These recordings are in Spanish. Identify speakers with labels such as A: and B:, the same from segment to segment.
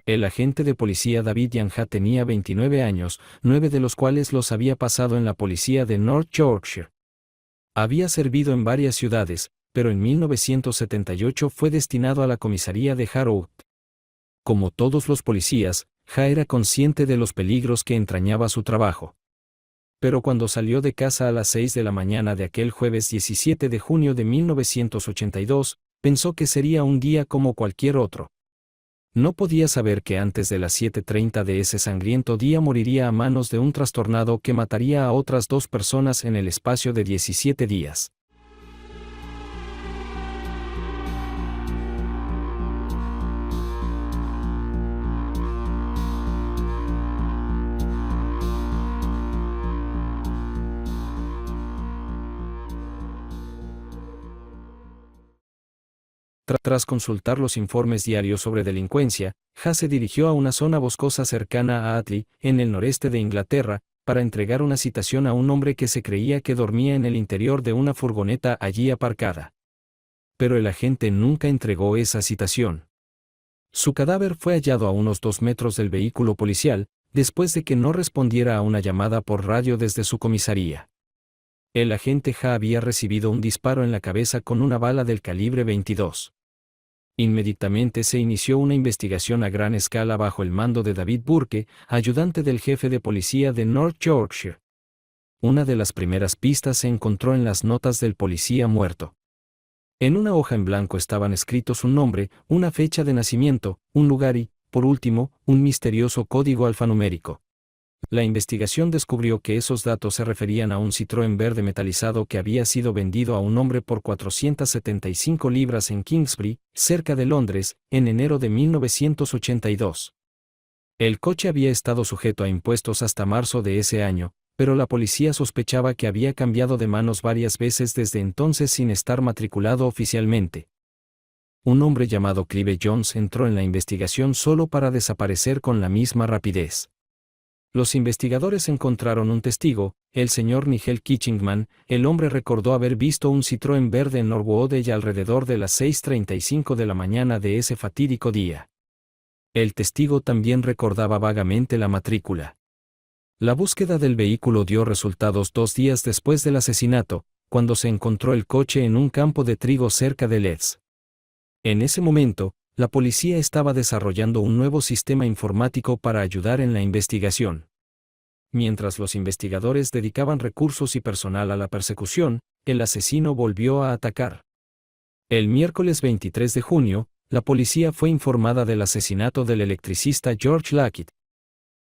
A: El agente de policía David Yanja tenía 29 años, 9 de los cuales los había pasado en la policía de North Yorkshire. Había servido en varias ciudades, pero en 1978 fue destinado a la comisaría de Harrow. Como todos los policías, Ja era consciente de los peligros que entrañaba su trabajo. Pero cuando salió de casa a las 6 de la mañana de aquel jueves 17 de junio de 1982, pensó que sería un día como cualquier otro. No podía saber que antes de las 7:30 de ese sangriento día moriría a manos de un trastornado que mataría a otras 2 personas en el espacio de 17 días. Tras consultar los informes diarios sobre delincuencia, Ja se dirigió a una zona boscosa cercana a Atley, en el noreste de Inglaterra, para entregar una citación a un hombre que se creía que dormía en el interior de una furgoneta allí aparcada. Pero el agente nunca entregó esa citación. Su cadáver fue hallado a unos 2 metros del vehículo policial, después de que no respondiera a una llamada por radio desde su comisaría. El agente Ja había recibido un disparo en la cabeza con una bala del calibre 22. Inmediatamente se inició una investigación a gran escala bajo el mando de David Burke, ayudante del jefe de policía de North Yorkshire. Una de las primeras pistas se encontró en las notas del policía muerto. En una hoja en blanco estaban escritos un nombre, una fecha de nacimiento, un lugar y, por último, un misterioso código alfanumérico. La investigación descubrió que esos datos se referían a un Citroën verde metalizado que había sido vendido a un hombre por 475 libras en Kingsbury, cerca de Londres, en enero de 1982. El coche había estado sujeto a impuestos hasta marzo de ese año, pero la policía sospechaba que había cambiado de manos varias veces desde entonces sin estar matriculado oficialmente. Un hombre llamado Clive Jones entró en la investigación solo para desaparecer con la misma rapidez. Los investigadores encontraron un testigo, el señor Nigel Kitchingman. El hombre recordó haber visto un Citroën verde en Norwood alrededor de las 6:35 de la mañana de ese fatídico día. El testigo también recordaba vagamente la matrícula. La búsqueda del vehículo dio resultados 2 días después del asesinato, cuando se encontró el coche en un campo de trigo cerca de Leeds. En ese momento, la policía estaba desarrollando un nuevo sistema informático para ayudar en la investigación. Mientras los investigadores dedicaban recursos y personal a la persecución, el asesino volvió a atacar. El miércoles 23 de junio, la policía fue informada del asesinato del electricista George Lackett.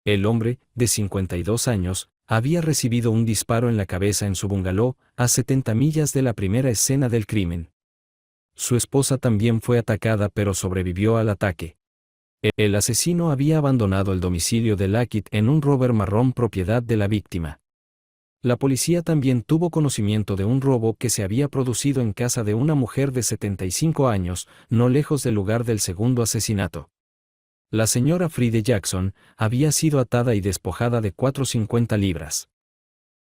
A: El hombre, de 52 años, había recibido un disparo en la cabeza en su bungalow, a 70 millas de la primera escena del crimen. Su esposa también fue atacada pero sobrevivió al ataque. El asesino había abandonado el domicilio de Lackett en un Rover marrón propiedad de la víctima. La policía también tuvo conocimiento de un robo que se había producido en casa de una mujer de 75 años, no lejos del lugar del segundo asesinato. La señora Fride Jackson había sido atada y despojada de 450 libras.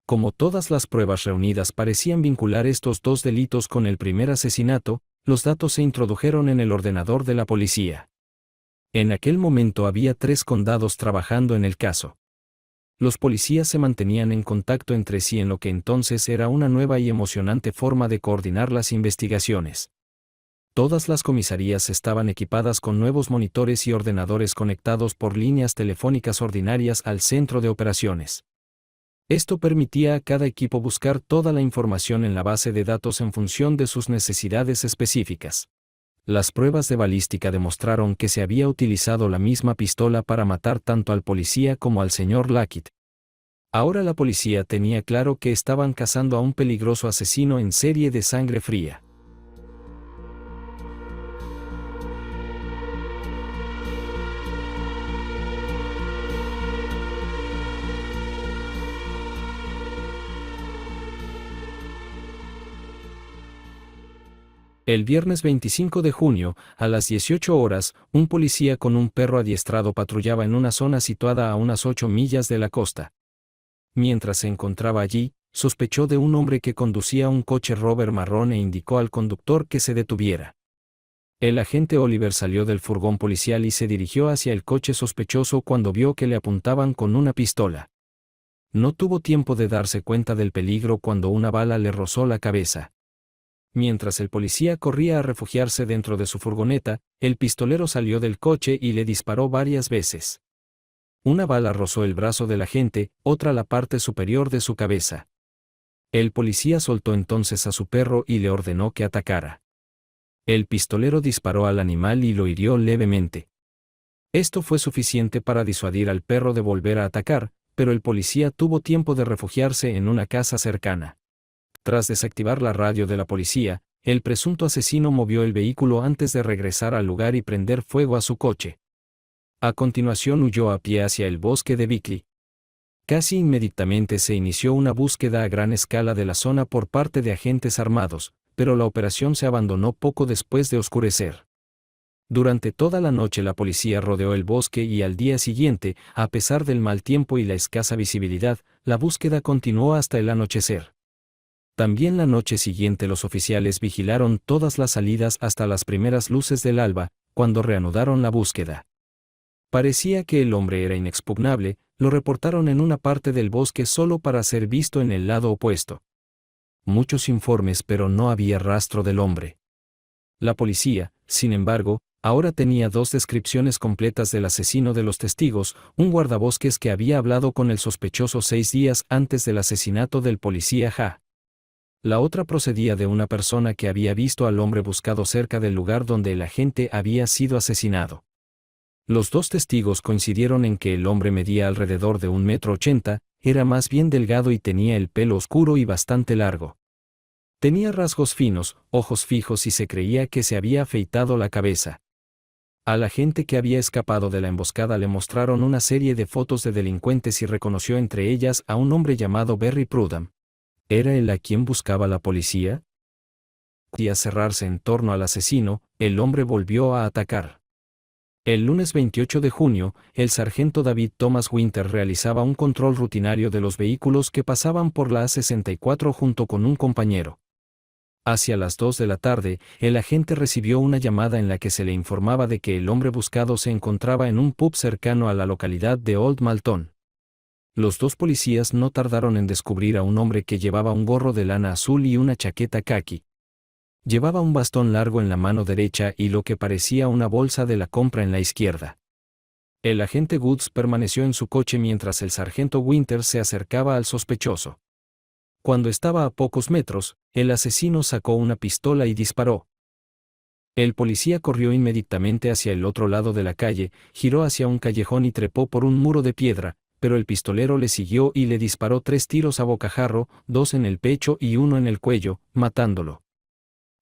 A: Como todas las pruebas reunidas parecían vincular estos 2 delitos con el primer asesinato, los datos se introdujeron en el ordenador de la policía. En aquel momento había 3 condados trabajando en el caso. Los policías se mantenían en contacto entre sí en lo que entonces era una nueva y emocionante forma de coordinar las investigaciones. Todas las comisarías estaban equipadas con nuevos monitores y ordenadores conectados por líneas telefónicas ordinarias al centro de operaciones. Esto permitía a cada equipo buscar toda la información en la base de datos en función de sus necesidades específicas. Las pruebas de balística demostraron que se había utilizado la misma pistola para matar tanto al policía como al señor Lackett. Ahora la policía tenía claro que estaban cazando a un peligroso asesino en serie de sangre fría. El viernes 25 de junio, a las 18 horas, un policía con un perro adiestrado patrullaba en una zona situada a unas 8 millas de la costa. Mientras se encontraba allí, sospechó de un hombre que conducía un coche Rover marrón e indicó al conductor que se detuviera. El agente Oliver salió del furgón policial y se dirigió hacia el coche sospechoso cuando vio que le apuntaban con una pistola. No tuvo tiempo de darse cuenta del peligro cuando una bala le rozó la cabeza. Mientras el policía corría a refugiarse dentro de su furgoneta, el pistolero salió del coche y le disparó varias veces. Una bala rozó el brazo del agente, otra la parte superior de su cabeza. El policía soltó entonces a su perro y le ordenó que atacara. El pistolero disparó al animal y lo hirió levemente. Esto fue suficiente para disuadir al perro de volver a atacar, pero el policía tuvo tiempo de refugiarse en una casa cercana. Tras desactivar la radio de la policía, el presunto asesino movió el vehículo antes de regresar al lugar y prender fuego a su coche. A continuación huyó a pie hacia el bosque de Bickley. Casi inmediatamente se inició una búsqueda a gran escala de la zona por parte de agentes armados, pero la operación se abandonó poco después de oscurecer. Durante toda la noche la policía rodeó el bosque y al día siguiente, a pesar del mal tiempo y la escasa visibilidad, la búsqueda continuó hasta el anochecer. También la noche siguiente los oficiales vigilaron todas las salidas hasta las primeras luces del alba, cuando reanudaron la búsqueda. Parecía que el hombre era inexpugnable, lo reportaron en una parte del bosque solo para ser visto en el lado opuesto. Muchos informes, pero no había rastro del hombre. La policía, sin embargo, ahora tenía 2 descripciones completas del asesino de los testigos, un guardabosques que había hablado con el sospechoso 6 días antes del asesinato del policía Ja. La otra procedía de una persona que había visto al hombre buscado cerca del lugar donde el agente había sido asesinado. Los 2 testigos coincidieron en que el hombre medía alrededor de 1,80 m, era más bien delgado y tenía el pelo oscuro y bastante largo. Tenía rasgos finos, ojos fijos y se creía que se había afeitado la cabeza. Al agente que había escapado de la emboscada le mostraron una serie de fotos de delincuentes y reconoció entre ellas a un hombre llamado Barry Prudham. ¿Era él a quien buscaba la policía? Y al cerrarse en torno al asesino, el hombre volvió a atacar. El lunes 28 de junio, el sargento David Thomas Winter realizaba un control rutinario de los vehículos que pasaban por la A64 junto con un compañero. Hacia las 2 de la tarde, el agente recibió una llamada en la que se le informaba de que el hombre buscado se encontraba en un pub cercano a la localidad de Old Malton. Los 2 policías no tardaron en descubrir a un hombre que llevaba un gorro de lana azul y una chaqueta caqui. Llevaba un bastón largo en la mano derecha y lo que parecía una bolsa de la compra en la izquierda. El agente Woods permaneció en su coche mientras el sargento Winter se acercaba al sospechoso. Cuando estaba a pocos metros, el asesino sacó una pistola y disparó. El policía corrió inmediatamente hacia el otro lado de la calle, giró hacia un callejón y trepó por un muro de piedra, pero el pistolero le siguió y le disparó 3 tiros a bocajarro, 2 en el pecho y 1 en el cuello, matándolo.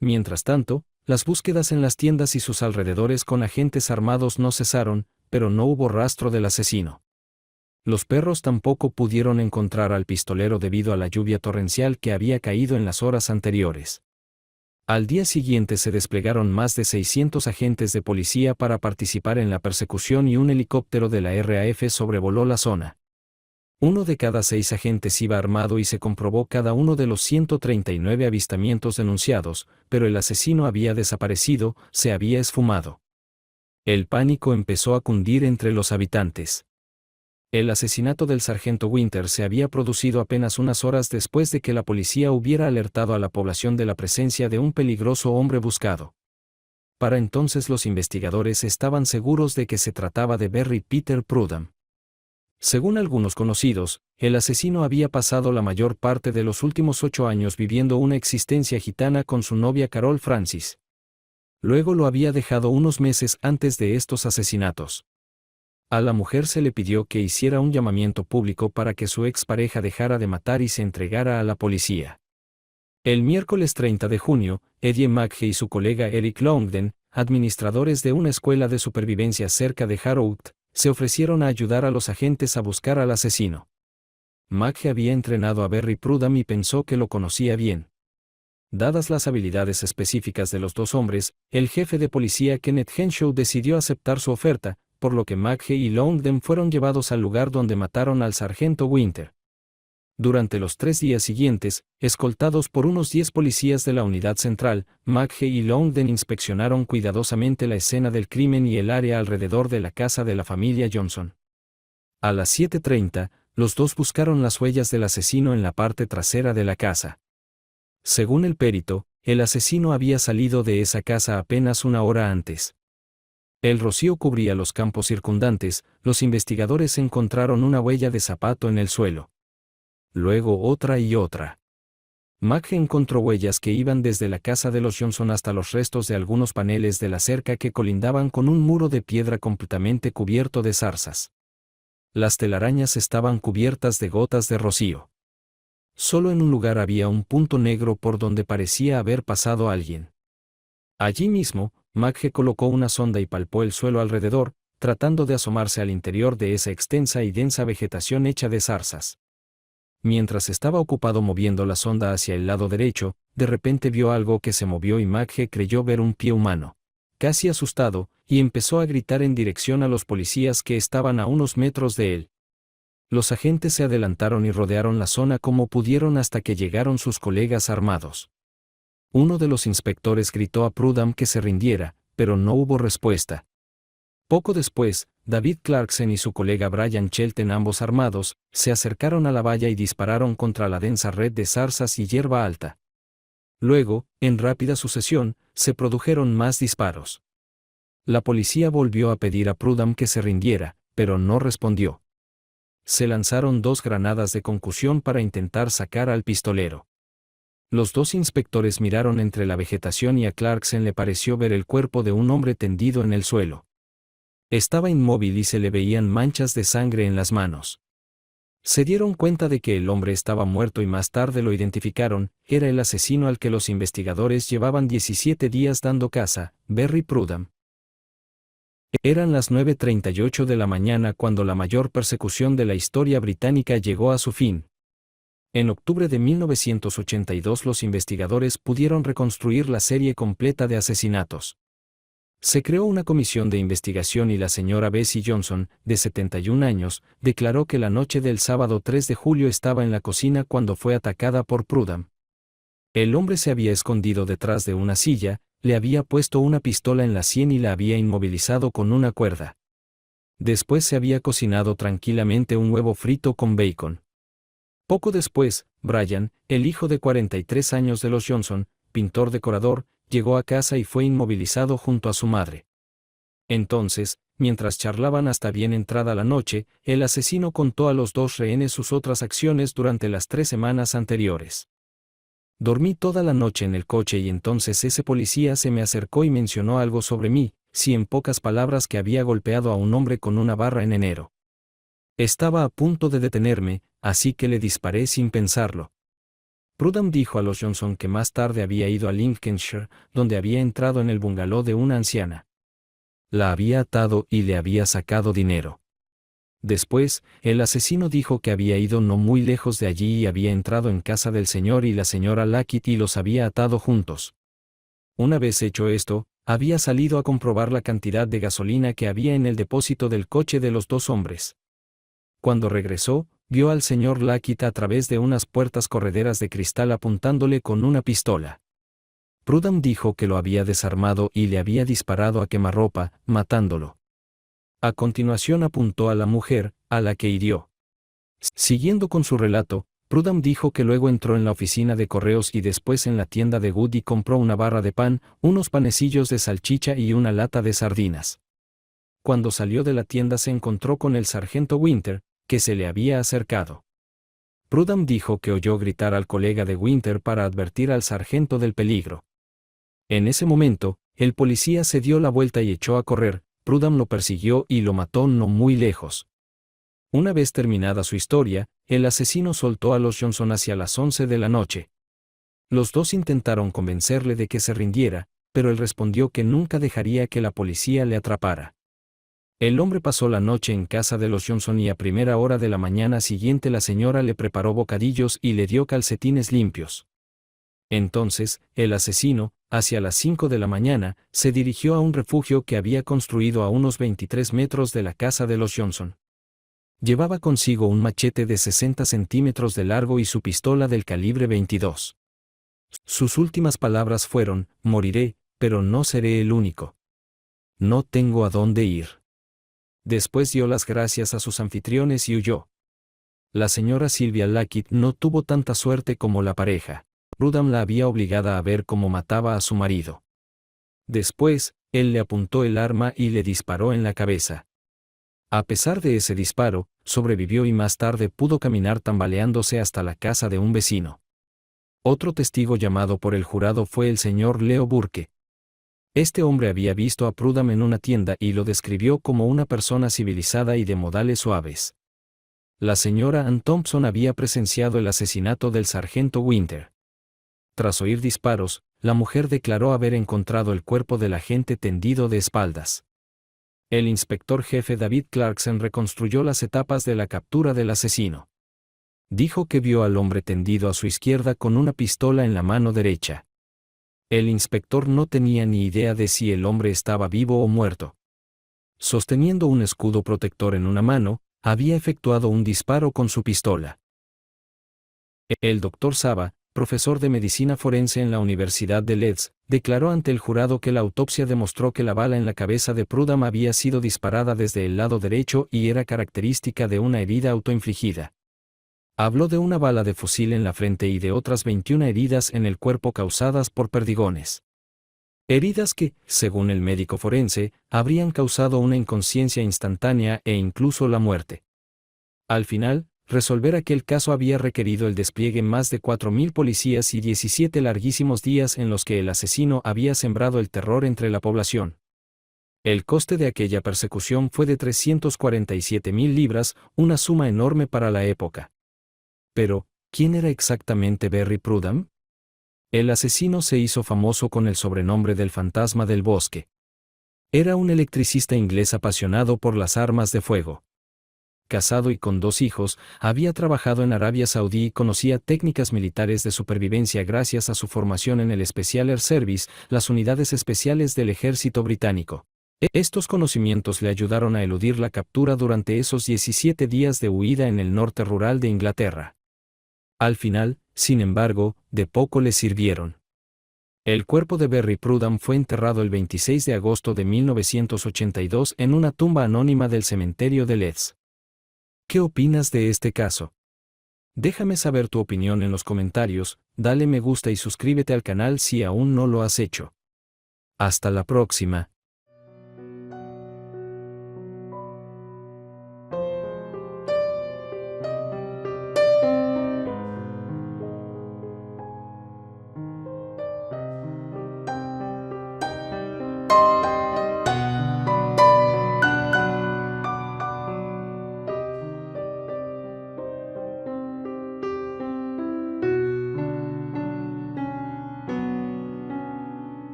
A: Mientras tanto, las búsquedas en las tiendas y sus alrededores con agentes armados no cesaron, pero no hubo rastro del asesino. Los perros tampoco pudieron encontrar al pistolero debido a la lluvia torrencial que había caído en las horas anteriores. Al día siguiente se desplegaron más de 600 agentes de policía para participar en la persecución y un helicóptero de la RAF sobrevoló la zona. 1 de cada 6 agentes iba armado y se comprobó cada uno de los 139 avistamientos denunciados, pero el asesino había desaparecido, se había esfumado. El pánico empezó a cundir entre los habitantes. El asesinato del sargento Winter se había producido apenas unas horas después de que la policía hubiera alertado a la población de la presencia de un peligroso hombre buscado. Para entonces los investigadores estaban seguros de que se trataba de Barry Peter Prudham. Según algunos conocidos, el asesino había pasado la mayor parte de los últimos 8 años viviendo una existencia gitana con su novia Carol Francis. Luego lo había dejado unos meses antes de estos asesinatos. A la mujer se le pidió que hiciera un llamamiento público para que su expareja dejara de matar y se entregara a la policía. El miércoles 30 de junio, Eddie McGee y su colega Eric Longden, administradores de una escuela de supervivencia cerca de Harrow, se ofrecieron a ayudar a los agentes a buscar al asesino. McGee había entrenado a Barry Prudham y pensó que lo conocía bien. Dadas las habilidades específicas de los 2 hombres, el jefe de policía Kenneth Henshaw decidió aceptar su oferta, por lo que McGee y Longden fueron llevados al lugar donde mataron al sargento Winter. Durante los 3 días siguientes, escoltados por unos 10 policías de la unidad central, McGee y Longden inspeccionaron cuidadosamente la escena del crimen y el área alrededor de la casa de la familia Johnson. A las 7:30, los dos buscaron las huellas del asesino en la parte trasera de la casa. Según el perito, el asesino había salido de esa casa apenas una hora antes. El rocío cubría los campos circundantes, los investigadores encontraron una huella de zapato en el suelo. Luego otra y otra. McGee encontró huellas que iban desde la casa de los Johnson hasta los restos de algunos paneles de la cerca que colindaban con un muro de piedra completamente cubierto de zarzas. Las telarañas estaban cubiertas de gotas de rocío. Solo en un lugar había un punto negro por donde parecía haber pasado alguien. Allí mismo, McGee colocó una sonda y palpó el suelo alrededor, tratando de asomarse al interior de esa extensa y densa vegetación hecha de zarzas. Mientras estaba ocupado moviendo la sonda hacia el lado derecho, de repente vio algo que se movió y McGee creyó ver un pie humano. Casi asustado, y empezó a gritar en dirección a los policías que estaban a unos metros de él. Los agentes se adelantaron y rodearon la zona como pudieron hasta que llegaron sus colegas armados. Uno de los inspectores gritó a Prudham que se rindiera, pero no hubo respuesta. Poco después, David Clarkson y su colega Brian Shelton, ambos armados, se acercaron a la valla y dispararon contra la densa red de zarzas y hierba alta. Luego, en rápida sucesión, se produjeron más disparos. La policía volvió a pedir a Prudham que se rindiera, pero no respondió. Se lanzaron 2 granadas de concusión para intentar sacar al pistolero. Los 2 inspectores miraron entre la vegetación y a Clarkson le pareció ver el cuerpo de un hombre tendido en el suelo. Estaba inmóvil y se le veían manchas de sangre en las manos. Se dieron cuenta de que el hombre estaba muerto y más tarde lo identificaron, era el asesino al que los investigadores llevaban 17 días dando caza, Barry Prudham. Eran las 9:38 de la mañana cuando la mayor persecución de la historia británica llegó a su fin. En octubre de 1982 los investigadores pudieron reconstruir la serie completa de asesinatos. Se creó una comisión de investigación y la señora Bessie Johnson, de 71 años, declaró que la noche del sábado 3 de julio estaba en la cocina cuando fue atacada por Prudham. El hombre se había escondido detrás de una silla, le había puesto una pistola en la sien y la había inmovilizado con una cuerda. Después se había cocinado tranquilamente un huevo frito con bacon. Poco después, Brian, el hijo de 43 años de los Johnson, pintor decorador, llegó a casa y fue inmovilizado junto a su madre. Entonces, mientras charlaban hasta bien entrada la noche, el asesino contó a los 2 rehenes sus otras acciones durante las 3 semanas anteriores. Dormí toda la noche en el coche y entonces ese policía se me acercó y mencionó algo sobre mí, sí, en pocas palabras, que había golpeado a un hombre con una barra en enero. Estaba a punto de detenerme, así que le disparé sin pensarlo. Prudham dijo a los Johnson que más tarde había ido a Lincolnshire, donde había entrado en el bungalow de una anciana. La había atado y le había sacado dinero. Después, el asesino dijo que había ido no muy lejos de allí y había entrado en casa del señor y la señora Lackett y los había atado juntos. Una vez hecho esto, había salido a comprobar la cantidad de gasolina que había en el depósito del coche de los 2 hombres. Cuando regresó, vio al señor Lackett a través de unas puertas correderas de cristal apuntándole con una pistola. Prudham dijo que lo había desarmado y le había disparado a quemarropa, matándolo. A continuación apuntó a la mujer, a la que hirió. Siguiendo con su relato, Prudham dijo que luego entró en la oficina de correos y después en la tienda de Good y compró una barra de pan, unos panecillos de salchicha y una lata de sardinas. Cuando salió de la tienda se encontró con el sargento Winter, que se le había acercado. Prudham dijo que oyó gritar al colega de Winter para advertir al sargento del peligro. En ese momento, el policía se dio la vuelta y echó a correr. Prudham lo persiguió y lo mató no muy lejos. Una vez terminada su historia, el asesino soltó a los Johnson hacia las 11 de la noche. Los 2 intentaron convencerle de que se rindiera, pero él respondió que nunca dejaría que la policía le atrapara. El hombre pasó la noche en casa de los Johnson y a primera hora de la mañana siguiente la señora le preparó bocadillos y le dio calcetines limpios. Entonces, el asesino, hacia las 5 de la mañana, se dirigió a un refugio que había construido a unos 23 metros de la casa de los Johnson. Llevaba consigo un machete de 60 centímetros de largo y su pistola del calibre 22. Sus últimas palabras fueron: moriré, pero no seré el único. No tengo a dónde ir. Después dio las gracias a sus anfitriones y huyó. La señora Sylvia Lackett no tuvo tanta suerte como la pareja. Prudham la había obligada a ver cómo mataba a su marido. Después, él le apuntó el arma y le disparó en la cabeza. A pesar de ese disparo, sobrevivió y más tarde pudo caminar tambaleándose hasta la casa de un vecino. Otro testigo llamado por el jurado fue el señor Leo Burke. Este hombre había visto a Prudham en una tienda y lo describió como una persona civilizada y de modales suaves. La señora Ann Thompson había presenciado el asesinato del sargento Winter. Tras oír disparos, la mujer declaró haber encontrado el cuerpo del agente tendido de espaldas. El inspector jefe David Clarkson reconstruyó las etapas de la captura del asesino. Dijo que vio al hombre tendido a su izquierda con una pistola en la mano derecha. El inspector no tenía ni idea de si el hombre estaba vivo o muerto. Sosteniendo un escudo protector en una mano, había efectuado un disparo con su pistola. El doctor Saba, profesor de medicina forense en la Universidad de Leeds, declaró ante el jurado que la autopsia demostró que la bala en la cabeza de Prudham había sido disparada desde el lado derecho y era característica de una herida autoinfligida. Habló de una bala de fusil en la frente y de otras 21 heridas en el cuerpo causadas por perdigones. Heridas que, según el médico forense, habrían causado una inconsciencia instantánea e incluso la muerte. Al final, resolver aquel caso había requerido el despliegue más de 4.000 policías y 17 larguísimos días en los que el asesino había sembrado el terror entre la población. El coste de aquella persecución fue de 347.000 libras, una suma enorme para la época. Pero, ¿quién era exactamente Barry Prudham? El asesino se hizo famoso con el sobrenombre del fantasma del bosque. Era un electricista inglés apasionado por las armas de fuego. Casado y con 2 hijos, había trabajado en Arabia Saudí y conocía técnicas militares de supervivencia gracias a su formación en el Special Air Service, las unidades especiales del ejército británico. Estos conocimientos le ayudaron a eludir la captura durante esos 17 días de huida en el norte rural de Inglaterra. Al final, sin embargo, de poco le sirvieron. El cuerpo de Barry Prudham fue enterrado el 26 de agosto de 1982 en una tumba anónima del cementerio de Leeds. ¿Qué opinas de este caso? Déjame saber tu opinión en los comentarios, dale me gusta y suscríbete al canal si aún no lo has hecho. Hasta la próxima.